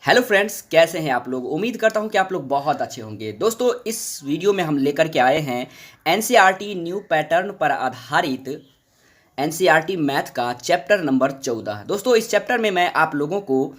Hello friends, कैसे हैं आप लोग। उम्मीद करता हूं कि आप लोग बहुत अच्छे होंगे। दोस्तों, इस वीडियो में हम लेकर के आए हैं एनसीईआरटी न्यू पैटर्न पर आधारित एनसीईआरटी मैथ का चैप्टर नंबर 14। दोस्तों, इस चैप्टर में मैं आप लोगों को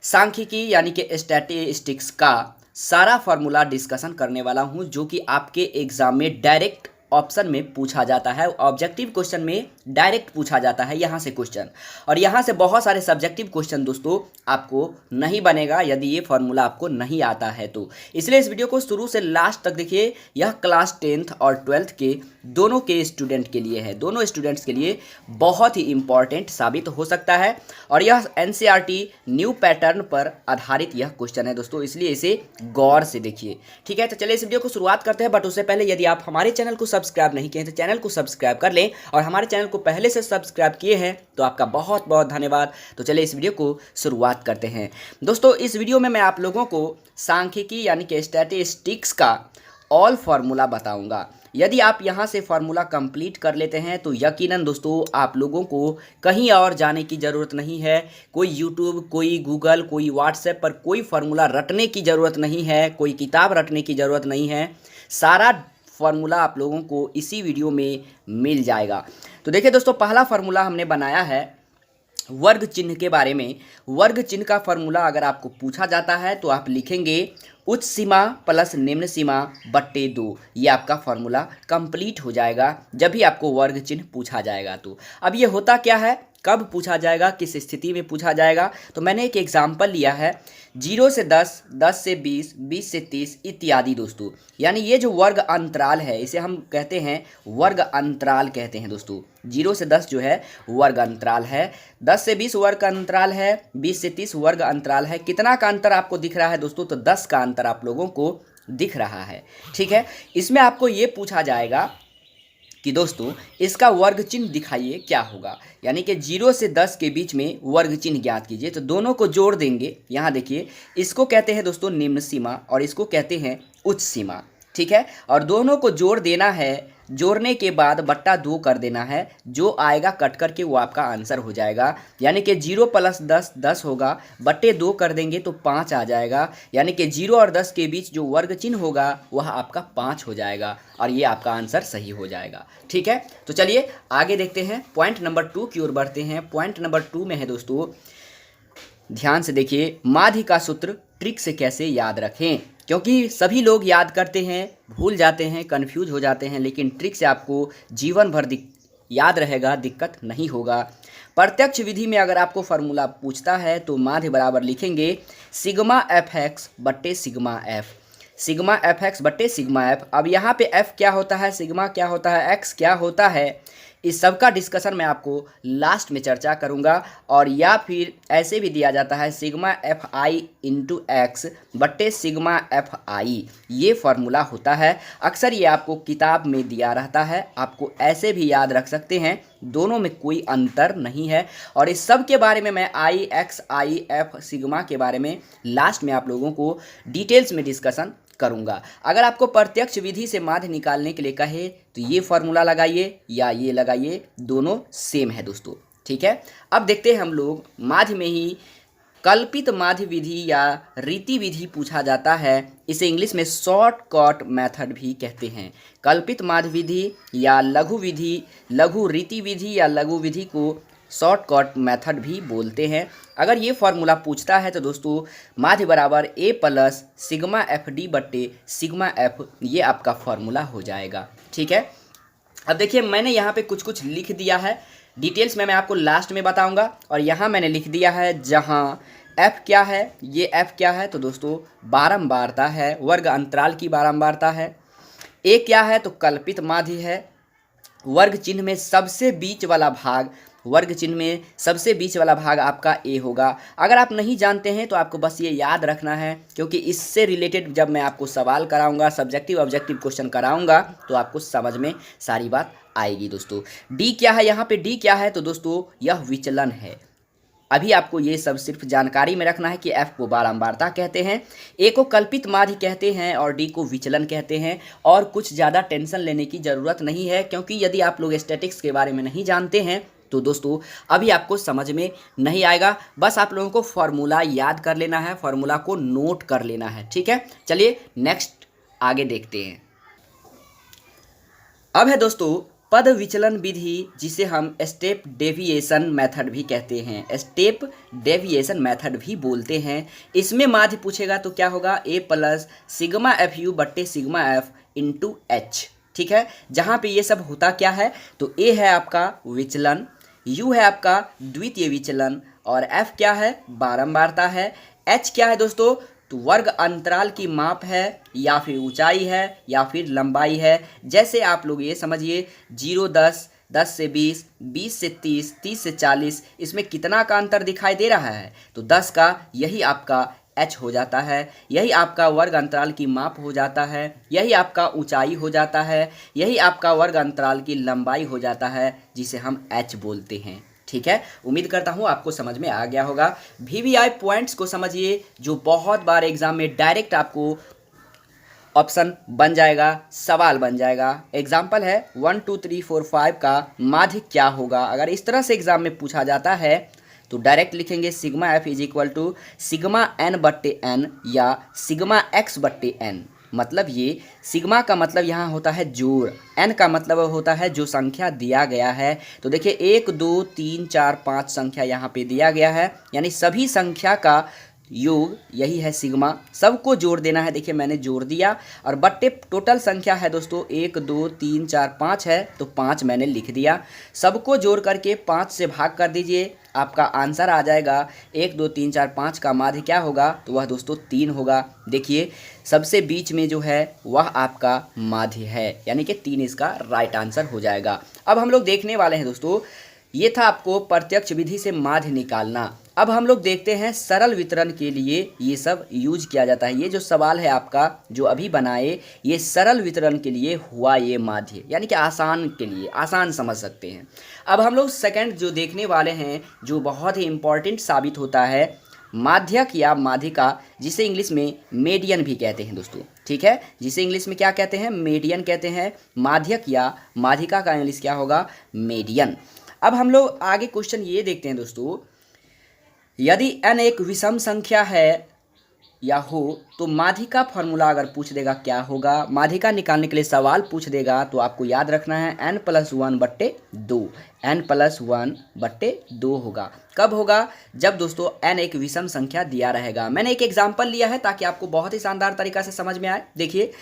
सांख्यिकी यानी कि स्टैटिस्टिक्स का सारा फार्मूला डिस्कशन करने वाला हूं, जो कि आपके एग्जाम में डायरेक्ट ऑप्शन में पूछा जाता है। ऑब्जेक्टिव क्वेश्चन में डायरेक्ट पूछा जाता है यहाँ से क्वेश्चन, और यहाँ से बहुत सारे सब्जेक्टिव क्वेश्चन दोस्तों आपको नहीं बनेगा यदि ये फार्मूला आपको नहीं आता है तो। इसलिए इस वीडियो को शुरू से लास्ट तक देखिए। यह क्लास 10th और 12th के दोनों के स्टूडेंट के लिए है। दोनों स्टूडेंट्स के लिए बहुत ही इंपॉर्टेंट साबित हो सकता है, और यह एनसीईआरटी न्यू पैटर्न पर आधारित यह क्वेश्चन है दोस्तों, इसलिए इसे गौर से देखिए। ठीक है, तो चलिए इस वीडियो को शुरुआत करते हैं। बट उससे पहले यदि आप हमारे चैनल को सब्सक्राइब नहीं किए हैं तो चैनल को सब्सक्राइब कर लें, और हमारे चैनल को पहले से सब्सक्राइब किए हैं तो आपका बहुत बहुत धन्यवाद। तो चलिए इस वीडियो को शुरुआत करते हैं। दोस्तों, इस वीडियो में मैं आप लोगों को सांख्यिकी यानी कि स्टैटिस्टिक्स का ऑल फार्मूला बताऊंगा। यदि आप यहां से फार्मूला कंप्लीट कर लेते हैं तो यकीनन दोस्तों आप लोगों को कहीं और जाने की ज़रूरत नहीं है। कोई यूट्यूब, कोई गूगल, कोई व्हाट्सएप पर कोई फार्मूला रटने की ज़रूरत नहीं है, कोई किताब रटने की ज़रूरत नहीं है। सारा फार्मूला आप लोगों को इसी वीडियो में मिल जाएगा। तो देखिए दोस्तों, पहला फार्मूला हमने बनाया है वर्ग चिन्ह के बारे में। वर्ग चिन्ह का फार्मूला अगर आपको पूछा जाता है तो आप लिखेंगे उच्च सीमा प्लस निम्न सीमा बट्टे 2। ये आपका फार्मूला कंप्लीट हो जाएगा जब भी आपको वर्ग चिन्ह पूछा जाएगा तो। अब ये होता क्या है, कब पूछा जाएगा, किस स्थिति में पूछा जाएगा, तो मैंने एक एग्जाम्पल लिया है 0 से 10, 10 से 20, 20 से 30 इत्यादि दोस्तों। यानी ये जो वर्ग अंतराल है इसे हम कहते हैं वर्ग अंतराल कहते हैं दोस्तों। 0 से 10 जो है वर्ग अंतराल है, 10 से 20 वर्ग अंतराल है, 20 से 30 वर्ग अंतराल है। कितना का अंतर आपको दिख रहा है दोस्तों, तो 10 का अंतर आप लोगों को दिख रहा है। ठीक है, इसमें आपको ये पूछा जाएगा कि दोस्तों इसका वर्ग चिन्ह दिखाइए क्या होगा। यानी कि 0 से 10 के बीच में वर्ग चिन्ह ज्ञात कीजिए। तो दोनों को जोड़ देंगे। यहाँ देखिए, इसको कहते हैं दोस्तों निम्न सीमा और इसको कहते हैं उच्च सीमा। ठीक है, और दोनों को जोड़ देना है। जोड़ने के बाद बट्टा 2 कर देना है। जो आएगा कट करके वो आपका आंसर हो जाएगा। यानी कि 0 प्लस 10 10 होगा, बट्टे 2 कर देंगे तो 5 आ जाएगा। यानी कि 0 और 10 के बीच जो वर्ग चिन्ह होगा वह आपका 5 हो जाएगा, और ये आपका आंसर सही हो जाएगा। ठीक है, तो चलिए आगे देखते हैं। पॉइंट नंबर 2 की ओर बढ़ते हैं। पॉइंट नंबर 2 में है दोस्तों, ध्यान से देखिए, माध्य का सूत्र ट्रिक से कैसे याद रखें। क्योंकि सभी लोग याद करते हैं, भूल जाते हैं, कंफ्यूज हो जाते हैं, लेकिन ट्रिक से आपको जीवन भर याद रहेगा, दिक्कत नहीं होगा। प्रत्यक्ष विधि में अगर आपको फार्मूला पूछता है तो माध्य बराबर लिखेंगे सिग्मा एफ एक्स बट्टे sigma F. Sigma F x बट्टे सिग्मा एफ। अब यहाँ पे एफ क्या होता है, सिग्मा क्या होता है, एक्स क्या होता है, इस सब का डिस्कशन मैं आपको लास्ट में चर्चा करूंगा। और या फिर ऐसे भी दिया जाता है sigma F I into x बट्टे सिग्मा एफ आई। ये फार्मूला होता है, अक्सर ये आपको किताब में दिया रहता है। आपको ऐसे भी याद रख सकते हैं, दोनों में कोई अंतर नहीं है। और इस सब के बारे में मैं आई एक्स आई एफ सिग्मा के बारे में लास्ट में आप लोगों को डिटेल्स में डिस्कशन करूंगा। अगर आपको प्रत्यक्ष विधि से माध्य निकालने के लिए कहे तो ये फार्मूला लगाइए या ये लगाइए, दोनों सेम है दोस्तों। ठीक है, अब देखते हैं हम लोग माध्य में ही कल्पित माध्य विधि या रीति विधि पूछा जाता है। इसे इंग्लिश में शॉर्टकट मेथड भी कहते हैं। कल्पित माध्य विधि या लघु विधि, लघु रीति विधि या लघु विधि को शॉर्टकट मेथड भी बोलते हैं। अगर ये फार्मूला पूछता है तो दोस्तों माध्य बराबर ए प्लस सिग्मा एफ डी बट्टे सिग्मा एफ, ये आपका फार्मूला हो जाएगा। ठीक है, अब देखिए मैंने यहाँ पे कुछ कुछ लिख दिया है, डिटेल्स में मैं आपको लास्ट में बताऊंगा। और यहाँ मैंने लिख दिया है जहाँ एफ क्या है, ये एफ क्या है, तो दोस्तों बारंबारता है, वर्ग अंतराल की बारंबारता है। ए क्या है, तो कल्पित माध्य है। वर्ग चिन्ह में सबसे बीच वाला भाग, वर्ग चिन्ह में सबसे बीच वाला भाग आपका ए होगा। अगर आप नहीं जानते हैं तो आपको बस ये याद रखना है, क्योंकि इससे रिलेटेड जब मैं आपको सवाल कराऊंगा, सब्जेक्टिव ऑब्जेक्टिव क्वेश्चन कराऊंगा, तो आपको समझ में सारी बात आएगी दोस्तों। डी क्या है, यहाँ पे डी क्या है, तो दोस्तों यह विचलन है। अभी आपको ये सब सिर्फ जानकारी में रखना है कि एफ को बारंबारता कहते हैं, ए को कल्पित माध्य कहते हैं और डी को विचलन कहते हैं। और कुछ ज़्यादा टेंशन लेने की ज़रूरत नहीं है, क्योंकि यदि आप लोग स्टैटिक्स के बारे में नहीं जानते हैं तो दोस्तों अभी आपको समझ में नहीं आएगा, बस आप लोगों को फॉर्मूला याद कर लेना है, फॉर्मूला को नोट कर लेना है, ठीक है। चलिए नेक्स्ट आगे देखते हैं। अब है दोस्तों पद विचलन विधि, जिसे हम स्टेप डेविएशन मेथड भी कहते हैं, स्टेप डेविएशन मेथड भी बोलते हैं। इसमें माध्य पूछेगा तो क्या होगा, ए प्लस सिग्मा एफ यू बट्टे सिग्मा एफ इंटू एच, ठीक है। जहाँ पे ये सब होता क्या है, तो ए है आपका विचलन, यू है आपका द्वितीय विचलन, और एफ क्या है, बारंबारता है, एच क्या है दोस्तों, तो वर्ग अंतराल की माप है, या फिर ऊंचाई है, या फिर लंबाई है। जैसे आप लोग ये समझिए 0 10, 10 से 20, 20 से 30, 30 से 40, इसमें कितना का अंतर दिखाई दे रहा है, तो 10 का, यही आपका एच हो जाता है, यही आपका वर्ग अंतराल की माप हो जाता है, यही आपका ऊंचाई हो जाता है, यही आपका वर्ग अंतराल की लंबाई हो जाता है, जिसे हम एच बोलते हैं, ठीक है। उम्मीद करता हूँ आपको समझ में आ गया होगा। वीवीआई पॉइंट्स को समझिए, जो बहुत बार एग्जाम में डायरेक्ट आपको ऑप्शन बन जाएगा, सवाल बन जाएगा। एग्जाम्पल है 1 2 3 4 5 का माध्य क्या होगा। अगर इस तरह से एग्जाम में पूछा जाता है तो डायरेक्ट लिखेंगे sigma F is equal to sigma N बट्टे एन या सिग्मा एक्स बट्टे एन। मतलब ये सिग्मा का मतलब यहाँ होता है जोड़, एन का मतलब होता है जो संख्या दिया गया है। तो देखिए 1 2 3 4 5 संख्या यहाँ पे दिया गया है, यानी सभी संख्या का योग यही है सिग्मा, सबको जोड़ देना है। देखिए मैंने जोड़ दिया, और बट्टे टोटल संख्या है दोस्तों 1 2 3 4 5 है, तो 5 मैंने लिख दिया। सबको जोड़ करके 5 से भाग कर दीजिए, आपका आंसर आ जाएगा 1 2 3 4 5 का माध्य क्या होगा, तो वह दोस्तों 3 होगा। देखिए सबसे बीच में जो है वह आपका माध्य है, यानी कि 3 इसका राइट आंसर हो जाएगा। अब हम लोग देखने वाले हैं दोस्तों, ये था आपको प्रत्यक्ष विधि से माध्य निकालना। अब हम लोग देखते हैं सरल वितरण के लिए ये सब यूज किया जाता है। ये जो सवाल है आपका जो अभी बनाए, ये सरल वितरण के लिए हुआ ये माध्य, यानी कि आसान के लिए, आसान समझ सकते हैं। अब हम लोग सेकंड जो देखने वाले हैं, जो बहुत ही इम्पॉर्टेंट साबित होता है, माध्यक या माध्यिका, जिसे इंग्लिश में मेडियन भी कहते हैं दोस्तों, ठीक है। जिसे इंग्लिश में क्या कहते हैं, मेडियन कहते हैं। माध्यक या माध्यिका का इंग्लिश क्या होगा, मेडियन। अब हम लोग आगे क्वेश्चन ये देखते हैं दोस्तों, यदि n एक विषम संख्या है या हो तो माध्यिका फॉर्मूला अगर पूछ देगा क्या होगा, माध्यिका निकालने के लिए सवाल पूछ देगा, तो आपको याद रखना है n+1/2, n+1/2 होगा। कब होगा, जब दोस्तों n एक विषम संख्या दिया रहेगा। मैंने एक एग्जाम्पल लिया है ताकि आपको बहुत ही शानदार तरीका से समझ में आए। देखिए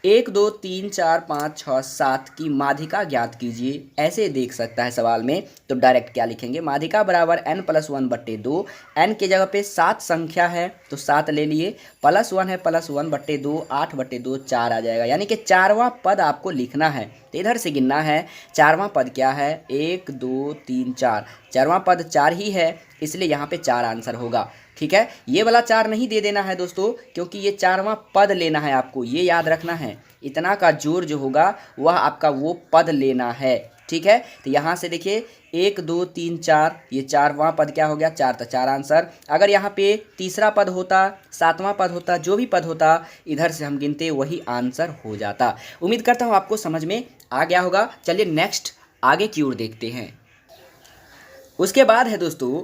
1 2 3 4 5 6 7 की माध्यिका ज्ञात कीजिए, ऐसे देख सकता है सवाल में। तो डायरेक्ट क्या लिखेंगे, माध्यिका बराबर n+1/2, n के जगह पे 7 संख्या है तो 7 ले लिए, +1 है, +1/2, 8/2, 4 आ जाएगा, यानी कि 4वां पद आपको लिखना है। तो इधर से गिनना है, 4वां पद क्या है, 1 2 3 4, 4वां पद 4 ही है, इसलिए यहाँ पे 4 आंसर होगा, ठीक है। ये वाला 4 नहीं दे देना है दोस्तों, क्योंकि ये 4वां पद लेना है, आपको ये याद रखना है। इतना का जोड़ जो होगा वह आपका वो पद लेना है, ठीक है। तो यहाँ से देखिए 1 2 3 4, ये 4वां पद क्या हो गया, 4, तो 4 आंसर। अगर यहाँ पे तीसरा पद होता, 7वां पद होता, जो भी पद होता, इधर से हम गिनते वही आंसर हो जाता। उम्मीद करता हूँ आपको समझ में आ गया होगा। चलिए नेक्स्ट आगे की ओर देखते हैं। उसके बाद है दोस्तों,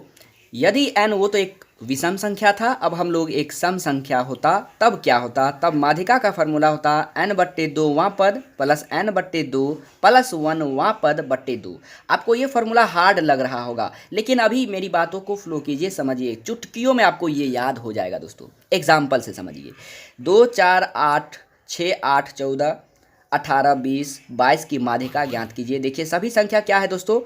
यदि n वो तो एक विषम संख्या था, अब हम लोग एक सम संख्या होता, तब क्या होता, तब माध्यिका का फॉर्मूला होता n/2वां पद प्लस n/2 प्लस 1वां पद बट्टे 2। आपको ये फॉर्मूला हार्ड लग रहा होगा, लेकिन अभी मेरी बातों को फ्लो कीजिए, समझिए, चुटकियों में आपको ये याद हो जाएगा दोस्तों। एग्जाम्पल से समझिए, 2 4 8 6 8 14 18 20 22 की माध्यिका ज्ञात कीजिए। देखिए सभी संख्या क्या है दोस्तों,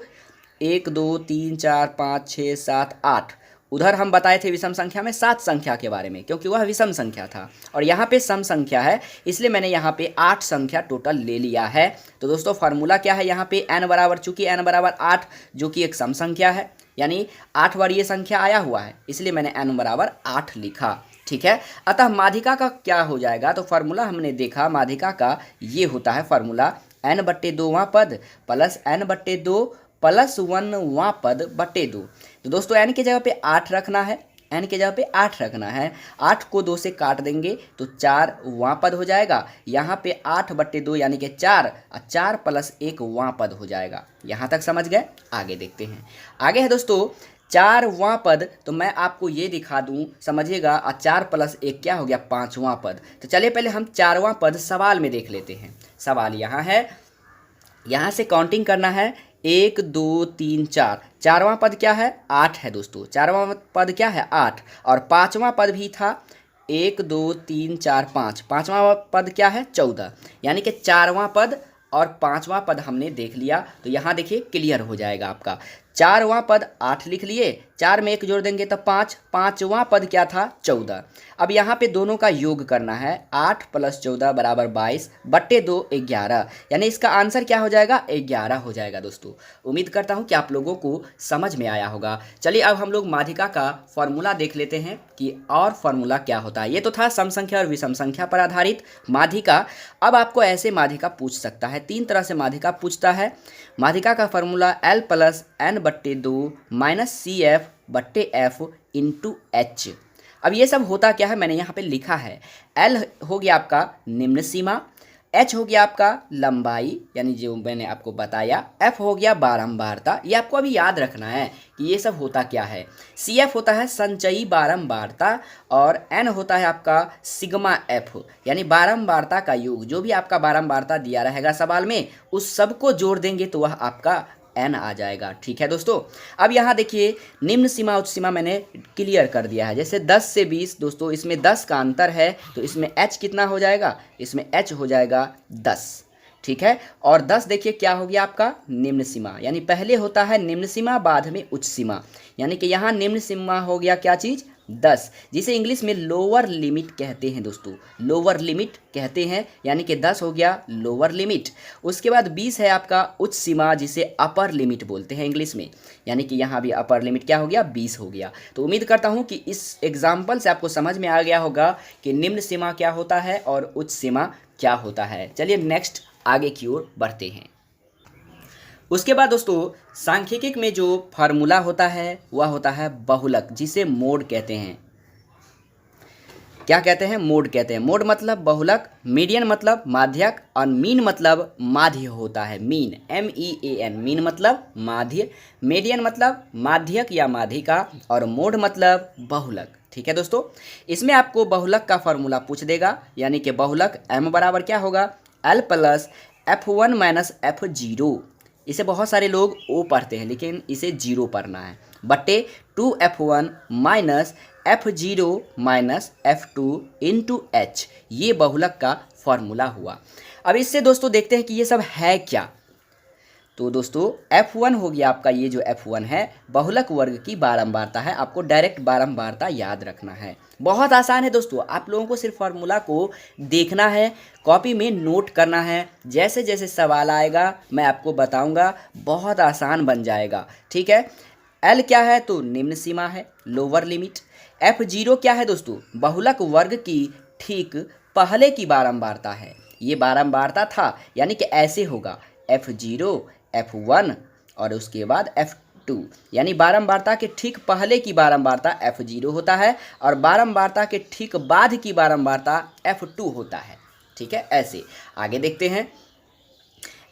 1 2 3 4 5 6 7 8। उधर हम बताए थे विषम संख्या में 7 संख्या के बारे में, क्योंकि वह विषम संख्या था, और यहाँ पे सम संख्या है, इसलिए मैंने यहाँ पे 8 संख्या टोटल ले लिया है। तो दोस्तों फार्मूला क्या है, यहाँ पे n बराबर, चूंकि n बराबर 8 जो कि एक सम संख्या है, यानी 8 बार ये संख्या आया हुआ है, इसलिए मैंने n बराबर 8 लिखा, ठीक है। अतः माध्यिका का क्या हो जाएगा, तो फार्मूला हमने देखा माध्यिका का ये होता है फार्मूला, n/2वां पद प्लस n/2 प्लस 1वां पद बट्टे 2। तो दोस्तों n की जगह पे 8 रखना है, n के जगह पे 8 रखना है। 8 को 2 से काट देंगे तो 4 वां पद हो जाएगा। यहाँ पे 8/2 यानी कि 4 और 4 + 1 वां पद हो जाएगा। यहाँ तक समझ गए? आगे देखते हैं। आगे है दोस्तों 4 वां पद, तो मैं आपको ये दिखा दूं, समझिएगा। 4 + 1 क्या हो गया? 5वां पद। तो चलिए पहले हम 4वां पद सवाल में देख लेते हैं। सवाल यहाँ है, यहाँ से काउंटिंग करना है 1 2 3 4। 4वां पद क्या है? 8 है दोस्तों। 4वां पद क्या है? 8। और 5वां पद भी था 1 2 3 4 5। 5वां पद क्या है? 14। यानी कि 4वां पद और 5वां पद हमने देख लिया। तो यहाँ देखिए क्लियर हो जाएगा आपका। 4वां पद 8 लिख लिए, 4 में 1 जोड़ देंगे तो 5। 5वां पद क्या था? 14। अब यहाँ पे दोनों का योग करना है। 8 + 14 = 22/2 11। यानी इसका आंसर क्या हो जाएगा? 11 हो जाएगा दोस्तों। उम्मीद करता हूँ कि आप लोगों को समझ में आया होगा। चलिए अब हम लोग माध्यिका का फॉर्मूला देख लेते हैं कि और फॉर्मूला क्या होता है। ये तो था सम संख्या और विषम संख्या पर आधारित माध्यिका। अब आपको ऐसे माध्यिका पूछ सकता है, 3 तरह से माध्यिका पूछता है। माध्यिका का formula L + n/2 - CF/F × H। अब ये सब होता क्या है मैंने यहाँ पे लिखा है। L हो गया आपका निम्न सीमा, H हो गया आपका लंबाई यानी जो मैंने आपको बताया, F हो गया बारंबारता। ये आपको अभी याद रखना है कि ये सब होता क्या है। CF होता है संचयी बारंबारता और N होता है आपका सिग्मा F यानी बारंबारता का योग। जो भी आपका बारंबारता दिया रहेगा सवाल में उस सब को जोड़ देंगे तो वह आपका n आ जाएगा। ठीक है दोस्तों। अब यहाँ देखिए निम्न सीमा उच्च सीमा मैंने क्लियर कर दिया है। जैसे 10 से 20 दोस्तों, इसमें 10 का अंतर है तो इसमें h कितना हो जाएगा? इसमें h हो जाएगा 10। ठीक है। और 10 देखिए क्या हो गया आपका? निम्न सीमा। यानी पहले होता है निम्न सीमा, बाद में उच्च सीमा। यानी कि यहाँ निम्न सीमा हो गया क्या चीज़? 10, जिसे इंग्लिश में लोअर लिमिट कहते हैं दोस्तों। लोअर लिमिट कहते हैं, यानी कि 10 हो गया लोअर लिमिट। उसके बाद 20 है आपका उच्च सीमा, जिसे अपर लिमिट बोलते हैं इंग्लिश में। यानी कि यहाँ भी अपर लिमिट क्या हो गया? 20 हो गया। तो उम्मीद करता हूँ कि इस एग्जाम्पल से आपको समझ में आ गया होगा कि निम्न सीमा क्या होता है और उच्च सीमा क्या होता है। चलिए नेक्स्ट आगे की ओर बढ़ते हैं। उसके बाद दोस्तों सांख्यिकी में जो फार्मूला होता है वह होता है बहुलक, जिसे मोड कहते हैं। क्या कहते हैं? मोड कहते हैं। मोड मतलब बहुलक, मीडियन मतलब माध्यक और मीन मतलब माध्य होता है। मीन MEAN, मीन मतलब माध्य, मीडियन मतलब माध्यक या माध्यिका और मोड मतलब बहुलक। ठीक है दोस्तों। इसमें आपको बहुलक का फार्मूला पूछ देगा, यानी कि बहुलक M बराबर क्या होगा? L + F1 - F0। इसे बहुत सारे लोग O पढ़ते हैं लेकिन इसे 0 पढ़ना है, बटे 2F1 - F0 - F2 × H। ये बहुलक का फॉर्मूला हुआ। अब इससे दोस्तों देखते हैं कि ये सब है क्या। तो दोस्तों F1 हो गया आपका, ये जो F1 है बहुलक वर्ग की बारंबारता है। आपको डायरेक्ट बारंबारता याद रखना है। बहुत आसान है दोस्तों, आप लोगों को सिर्फ फार्मूला को देखना है, कॉपी में नोट करना है। जैसे जैसे सवाल आएगा मैं आपको बताऊंगा, बहुत आसान बन जाएगा। ठीक है। L क्या है? तो निम्न सीमा है, लोअर लिमिट। F0 क्या है दोस्तों? बहुलक वर्ग की ठीक पहले की बारंबारता है। ये बारंबारता था, यानी कि ऐसे होगा F0 F1 और उसके बाद F2, यानी बारंबारता के ठीक पहले की बारंबारता F0 होता है और बारंबारता के ठीक बाद की बारंबारता F2 होता है। ठीक है। ऐसे आगे देखते हैं।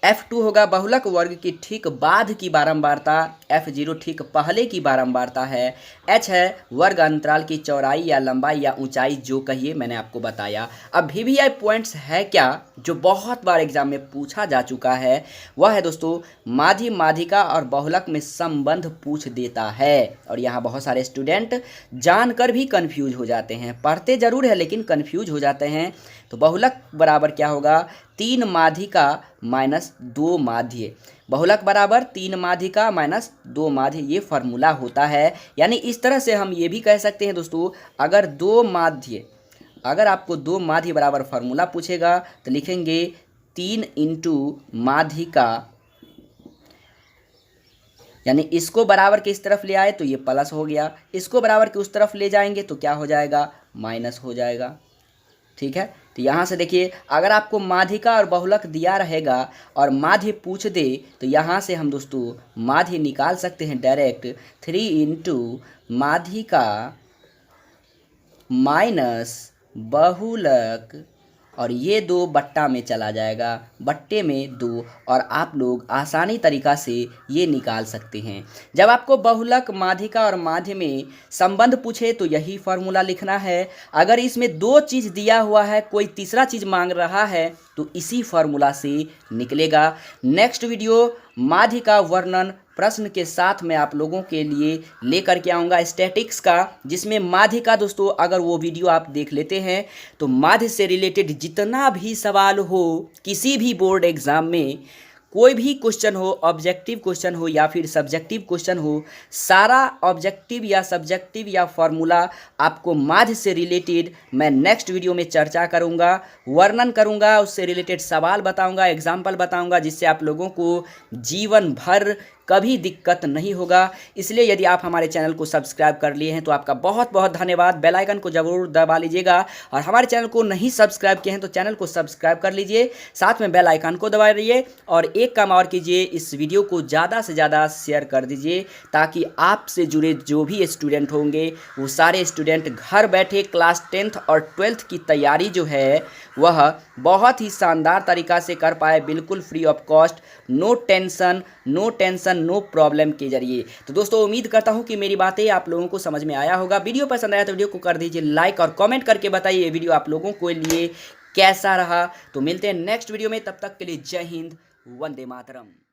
F2 होगा बहुलक वर्ग की ठीक बाद की बारंबारता, F0 ठीक पहले की बारंबारता है। H है वर्ग अंतराल की चौड़ाई या लंबाई या ऊंचाई, जो कहिए मैंने आपको बताया। अब VVI पॉइंट्स है क्या, जो बहुत बार एग्जाम में पूछा जा चुका है, वह है दोस्तों माध्य, माध्यिका और बहुलक में संबंध पूछ देता है। और यहाँ बहुत सारे स्टूडेंट जानकर भी कन्फ्यूज हो जाते हैं, पढ़ते जरूर है लेकिन कन्फ्यूज हो जाते हैं। तो बहुलक बराबर क्या होगा? 3 माध्यिका - 2 माध्य। बहुलक बराबर 3 माध्यिका - 2 माध्य, ये फार्मूला होता है। यानी इस तरह से हम ये भी कह सकते हैं दोस्तों, अगर आपको 2 माध्य बराबर फार्मूला पूछेगा तो लिखेंगे 3 × माध्यिका, यानी इसको बराबर के इस तरफ ले आए तो ये प्लस हो गया, इसको बराबर के उस तरफ ले जाएंगे तो क्या हो जाएगा? माइनस हो जाएगा। ठीक है। तो यहाँ से देखिए, अगर आपको माध्यिका और बहुलक दिया रहेगा और माध्य पूछ दे तो यहाँ से हम दोस्तों माध्य निकाल सकते हैं डायरेक्ट। 3 × माध्यिका माइनस बहुलक, और ये 2 बट्टा में चला जाएगा, बट्टे में 2, और आप लोग आसानी तरीक़ा से ये निकाल सकते हैं। जब आपको बहुलक, माध्यिका और माध्य में संबंध पूछे तो यही फार्मूला लिखना है। अगर इसमें 2 चीज़ दिया हुआ है, कोई तीसरा चीज़ मांग रहा है, तो इसी फार्मूला से निकलेगा। नेक्स्ट वीडियो माध्य का वर्णन प्रश्न के साथ मैं आप लोगों के लिए लेकर के आऊँगा स्टैटिक्स का, जिसमें माध्य का दोस्तों अगर वो वीडियो आप देख लेते हैं तो माध्य से रिलेटेड जितना भी सवाल हो किसी भी बोर्ड एग्ज़ाम में, कोई भी क्वेश्चन हो, ऑब्जेक्टिव क्वेश्चन हो या फिर सब्जेक्टिव क्वेश्चन हो, सारा ऑब्जेक्टिव या सब्जेक्टिव या फार्मूला आपको माध्य से रिलेटेड मैं नेक्स्ट वीडियो में चर्चा करूंगा, वर्णन करूंगा, उससे रिलेटेड सवाल बताऊंगा, एग्जाम्पल बताऊंगा, जिससे आप लोगों को जीवन भर कभी दिक्कत नहीं होगा। इसलिए यदि आप हमारे चैनल को सब्सक्राइब कर लिए हैं तो आपका बहुत बहुत धन्यवाद। बेल आइकन को ज़रूर दबा लीजिएगा, और हमारे चैनल को नहीं सब्सक्राइब किए हैं तो चैनल को सब्सक्राइब कर लीजिए, साथ में बेल आइकन को दबा दीजिए, और एक काम और कीजिए, इस वीडियो को ज़्यादा से ज़्यादा शेयर कर दीजिए, ताकि आपसे जुड़े जो भी स्टूडेंट होंगे वो सारे स्टूडेंट घर बैठे क्लास 10th और 12th की तैयारी जो है वह बहुत ही शानदार तरीक़ा से कर पाए, बिल्कुल free of cost, no tension no problem के जरिए। तो दोस्तों उम्मीद करता हूं कि मेरी बातें आप लोगों को समझ में आया होगा। वीडियो पसंद आया तो वीडियो को कर दीजिए लाइक, और कमेंट करके बताइए ये वीडियो आप लोगों के लिए कैसा रहा। तो मिलते हैं नेक्स्ट वीडियो में, तब तक के लिए जय हिंद, वंदे मातरम।